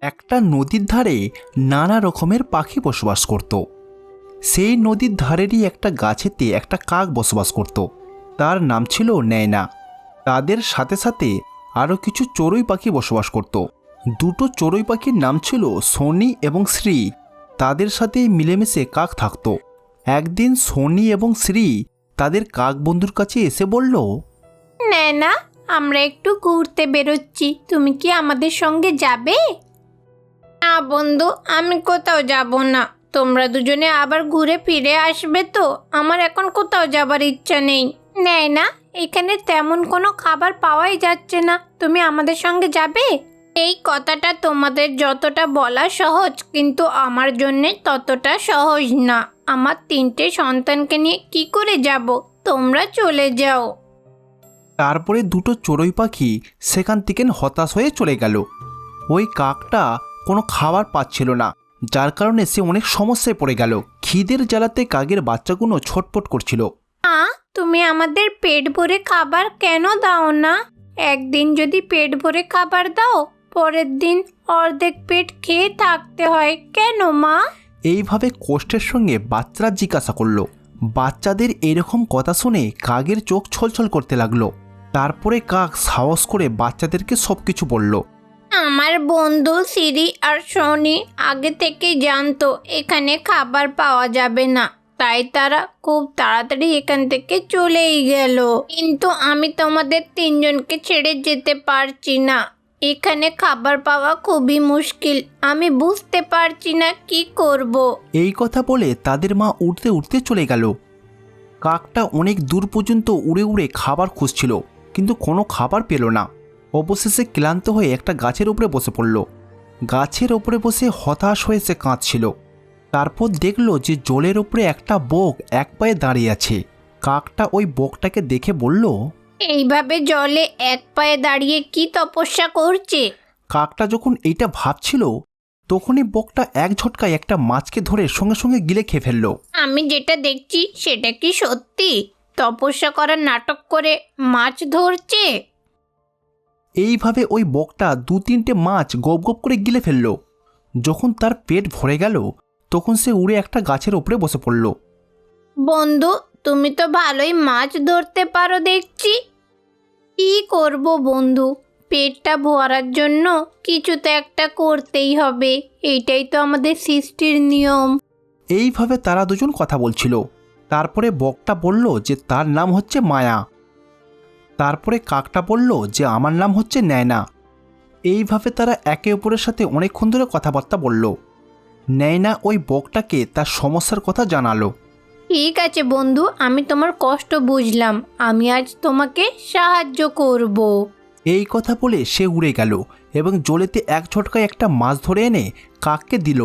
একটা নদীর ধারে নানা রকমের পাখি বসবাস করত। সেই নদীর ধারেরই একটা গাছেতে একটা কাক বসবাস করত। তার নাম ছিল নয়না। তাদের সাথে সাথে আরও কিছু চড়ুই পাখি বসবাস করত। দুটো চড়ুই পাখির নাম ছিল শনি এবং শ্রী। তাদের সাথে মিলেমিশে কাক থাকত। একদিন শনি এবং শ্রী তাদের কাক বন্ধুর কাছে এসে বলল, না, আমরা একটু ঘুরতে বেরোচ্ছি, তুমি কি আমাদের সঙ্গে যাবে? না বন্ধু, আমি কোথাও যাব না। তোমরা দুজনে আবার ঘুরে ফিরে আসবে তো, আমার এখন কোথাও যাবার ইচ্ছা নেই। না, এখানে তেমন কোনো খাবার পাওয়াই যাচ্ছে না, তুমি আমাদের সঙ্গে যাবে? এই কথাটা তোমাদের যতটা বলা সহজ, কিন্তু আমার জন্যে ততটা সহজ না। আমার 3টে সন্তানকে নিয়ে কি করে যাব? তোমরা চলে যাও। তারপরে দুটো চড়ুই পাখি সেখান থেকে হতাশ হয়ে চলে গেল। ওই কাকটা কোনো খাবার পাচ্ছিল না, যার কারণে সে অনেক সমস্যায় পড়ে গেল। খিদের জ্বালাতে কাকের বাচ্চাগুলো ছটফট করছিল। তুমি আমাদের পেট ভরে খাবার কেন দাও না? একদিন যদি পেট ভরে খাবার দাও, পরের দিন অর্ধেক পেট খেয়ে থাকতে হয় কেন মা? এইভাবে কষ্টের সঙ্গে বাচ্চারা জিজ্ঞাসা করলো। বাচ্চাদের এরকম কথা শুনে কাকের চোখ ছলছল করতে লাগলো। তারপরে কাক সাহস করে বাচ্চাদেরকে সব কিছু বলল। আমার বন্ধু সিরি আর শনি আগে থেকেই জানতো এখানে খাবার পাওয়া যাবে না, তাই তারা খুব তাড়াতাড়ি এখান থেকে চলেই গেল। কিন্তু আমি তোমাদের 3জনকে ছেড়ে যেতে পারছি না। এখানে খাবার পাওয়া খুবই মুশকিল, আমি বুঝতে পারছি না কি করব। এই কথা বলে তাদের মা উড়তে উড়তে চলে গেল। কাকটা অনেক দূর পর্যন্ত উড়ে উড়ে খাবার খুঁজছিল, কিন্তু কোনো খাবার পেল না। অবশেষে ক্লান্ত হয়ে একটা গাছের উপরে বসে পড়ল। গাছের ওপরে বসে হতাশ হয়ে সে কাঁদছিল। তারপর দেখলো যে জলের ওপরে একটা বক এক পায়ে দাঁড়িয়ে আছে। কাকটা ওই বকটাকে দেখে বলল, এইভাবে জলে এক পায়ে দাঁড়িয়ে কি তপস্যা করছে? কাকটা যখন এইটা ভাবছিল, তখনই বকটা এক ঝটকায় একটা মাছকে ধরে সঙ্গে সঙ্গে গিলে খেয়ে ফেলল। আমি যেটা দেখছি সেটা কি সত্যি? তপস্যা করার নাটক করে মাছ ধরছে? এইভাবে ওই বকটা 2-3টে মাছ গপ গপ করে গিলে ফেলল। যখন তার পেট ভরে গেল, তখন সে উড়ে একটা গাছের ওপরে বসে পড়ল। বন্ধু, তুমি তো ভালোই মাছ ধরতে পারো দেখছি। কি করব বন্ধু, পেটটা ভরার জন্য কিছু তো একটা করতেই হবে, এইটাই তো আমাদের সৃষ্টির নিয়ম। এইভাবে তারা দুজন কথা বলছিল। তারপরে বকটা বলল যে তার নাম হচ্ছে মায়া। তারপরে কাকটা বলল যে আমার নাম হচ্ছে নয়না। এইভাবে তারা একে অপরের সাথে অনেকক্ষণ ধরে কথাবার্তা বলল। নয়না ওই বকটাকে তার সমস্যার কথা জানালো। ঠিক আছে বন্ধু, আমি তোমার কষ্ট বুঝলাম, আমি আজ তোমাকে সাহায্য করব। এই কথা বলে সে উড়ে গেল এবং জলেতে এক ঝটকায় একটা মাছ ধরে এনে কাককে দিল।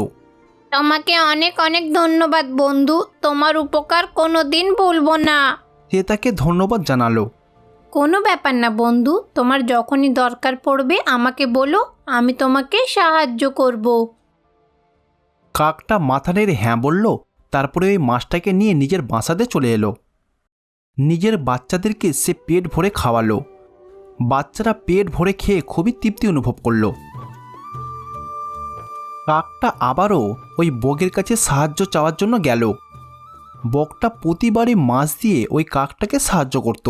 তোমাকে অনেক অনেক ধন্যবাদ বন্ধু, তোমার উপকার কোনো দিন ভুলবো না। সে তাকে ধন্যবাদ জানালো। কোনো ব্যাপার না বন্ধু, তোমার যখনই দরকার পড়বে আমাকে বলো, আমি তোমাকে সাহায্য করব। কাকটা মাথা নেড়ে হ্যাঁ বলল। তারপরে ওই মাছটাকে নিয়ে নিজের বাসাতে চলে এলো। নিজের বাচ্চাদেরকে সে পেট ভরে খাওয়ালো। বাচ্চারা পেট ভরে খেয়ে খুবই তৃপ্তি অনুভব করলো। কাকটা আবারও ওই বকের কাছে সাহায্য চাওয়ার জন্য গেল। বকটা প্রতিবারই মাছ দিয়ে ওই কাকটাকে সাহায্য করত।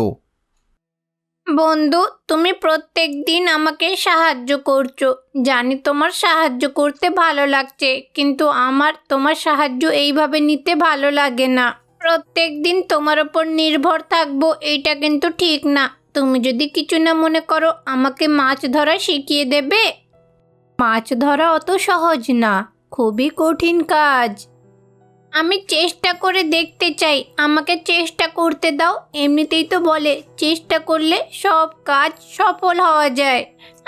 বন্ধু, তুমি প্রত্যেক দিন আমাকে সাহায্য করছো, জানি তোমার সাহায্য করতে ভালো লাগছে, কিন্তু আমার তোমার সাহায্য এইভাবে নিতে ভালো লাগে না। প্রত্যেক দিন তোমার ওপর নির্ভর থাকবো এইটা কিন্তু ঠিক না। তুমি যদি কিছু না মনে করো, আমাকে মাছ ধরা শিখিয়ে দেবে? মাছ ধরা অত সহজ না, খুবই কঠিন কাজ। আমি চেষ্টা করে দেখতে চাই, আমাকে চেষ্টা করতে দাও। এমনিতেই তো বলে চেষ্টা করলে সব কাজ সফল হওয়া যায়।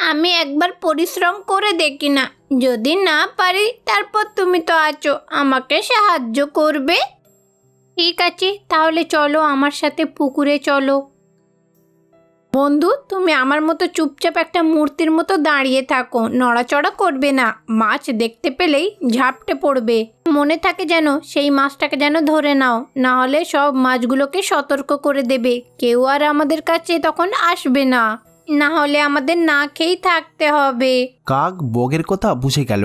আমি একবার পরিশ্রম করে দেখি না, যদি না পারি তারপর তুমি তো আছো, আমাকে সাহায্য করবে। ঠিক আছে, তাহলে চলো আমার সাথে পুকুরে চলো। বন্ধু, তুমি আমার মতো চুপচাপ একটা মূর্তির মতো দাঁড়িয়ে থাকো, নড়াচড়া করবে না। মাছ দেখতে পেলেই ঝাপটে পড়বে। মনে থাকে যেন সেই মাছটাকে যেন ধরে নাও, না হলে সব মাছগুলোকে সতর্ক করে দেবে, কেউ আর আমাদের কাছে তখন আসবে না। না হলে আমাদের না খেয়েই থাকতে হবে। কাক বগের কথা বুঝে গেল।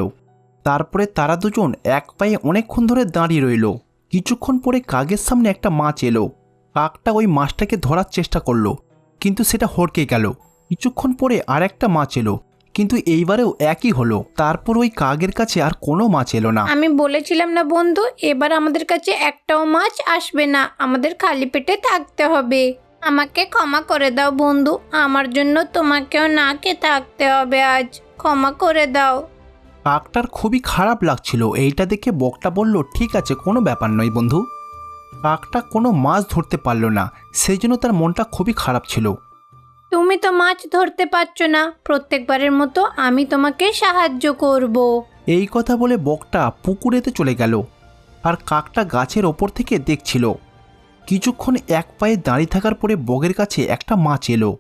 তারপরে তারা দুজন এক পায়ে অনেকক্ষণ ধরে দাঁড়িয়ে রইল। কিছুক্ষণ পরে কাকের সামনে একটা মাছ এলো। কাকটা ওই মাছটাকে ধরার চেষ্টা করলো, কিন্তু সেটা হড়কে গেল। কিছুক্ষণ পরে আর একটা মাছ এলো, কিন্তু এইবারেও একই হলো। তারপর ওই কাকের কাছে আর কোনো মাছ এলো না। আমি বলেছিলাম না বন্ধু, এবার আমাদের কাছে একটাও মাছ আসবে না, আমাদের খালি পেটে থাকতে হবে। আমাকে ক্ষমা করে দাও বন্ধু, আমার জন্য তোমাকেও না খেয়ে থাকতে হবে আজ, ক্ষমা করে দাও। কাকটার খুবই খারাপ লাগছিল। এইটা দেখে বকটা বলল, ঠিক আছে, কোনো ব্যাপার নয় বন্ধু। কাকটা কোনো মাছ ধরতে পারল না, সেই জন্য তার মনটা খুবই খারাপ ছিল। তুমি তো মাছ ধরতে পারছো না, প্রত্যেকবারের মতো আমি তোমাকে সাহায্য করব। এই কথা বলে বকটা পুকুরেতে চলে গেল, আর কাকটা গাছের ওপর থেকে দেখছিল। কিছুক্ষণ এক পায়ে দাঁড়িয়ে থাকার পরে বগের কাছে একটা মাছ এলো।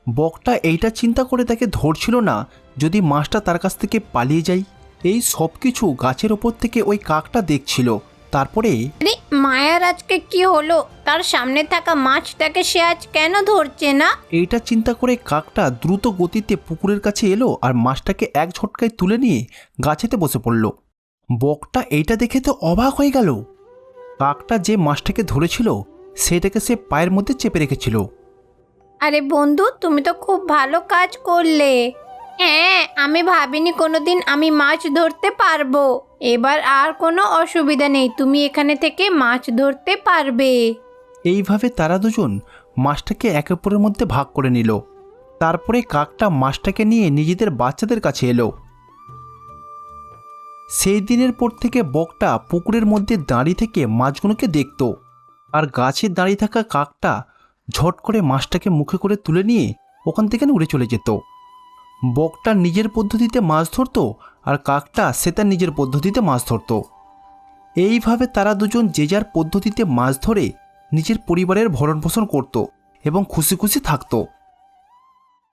বকটা এইটা চিন্তা করে তাকে ধরছিল না, যদি মাছটা তার কাছ থেকে পালিয়ে যায়। এই সব কিছু গাছের ওপর থেকে ওই কাকটা দেখছিল। তারপরে আরে মায়ার আজকে কি হলো, তার সামনে থাকা মাছটাকে সে আজ কেন ধরছে না? এইটা চিন্তা করে কাকটা দ্রুত গতিতে পুকুরের কাছে এলো আর মাছটাকে এক ঝটকায় তুলে নিয়ে গাছেতে বসে পড়ল। বকটা এইটা দেখে তো অবাক হয়ে গেল। কাকটা যে মাছটাকে ধরেছিল সেটাকে সে পায়ের মধ্যে চেপে রেখেছিল। আরে বন্ধু, তুমি তো খুব ভালো কাজ করলে। হ্যাঁ, আমি ভাবিনি কোনোদিন আমি মাছ ধরতে পারবো। এবার আর কোনো অসুবিধা নেই, তুমি এখানে থেকে মাছ ধরতে পারবে। এইভাবে তারা দুজন মাছটাকে একে অপরের মধ্যে ভাগ করে নিল। তারপরে কাকটা মাছটাকে নিয়ে নিজেদের বাচ্চাদের কাছে এলো। সেই দিনের পর থেকে বকটা পুকুরের মধ্যে দাঁড়িয়ে থেকে মাছগুলোকে দেখত, আর গাছে দাঁড়িয়ে থাকা কাকটা ঝট করে মাছটাকে মুখে করে তুলে নিয়ে ওখান থেকে উড়ে চলে যেত। বকটা নিজের পদ্ধতিতে মাছ ধরত, আর কাকটা সে তার নিজের পদ্ধতিতে মাছ ধরত। এইভাবে তারা দুজন যে যার পদ্ধতিতে মাছ ধরে নিজের পরিবারের ভরণ পোষণ করত এবং খুশি খুশি থাকতো।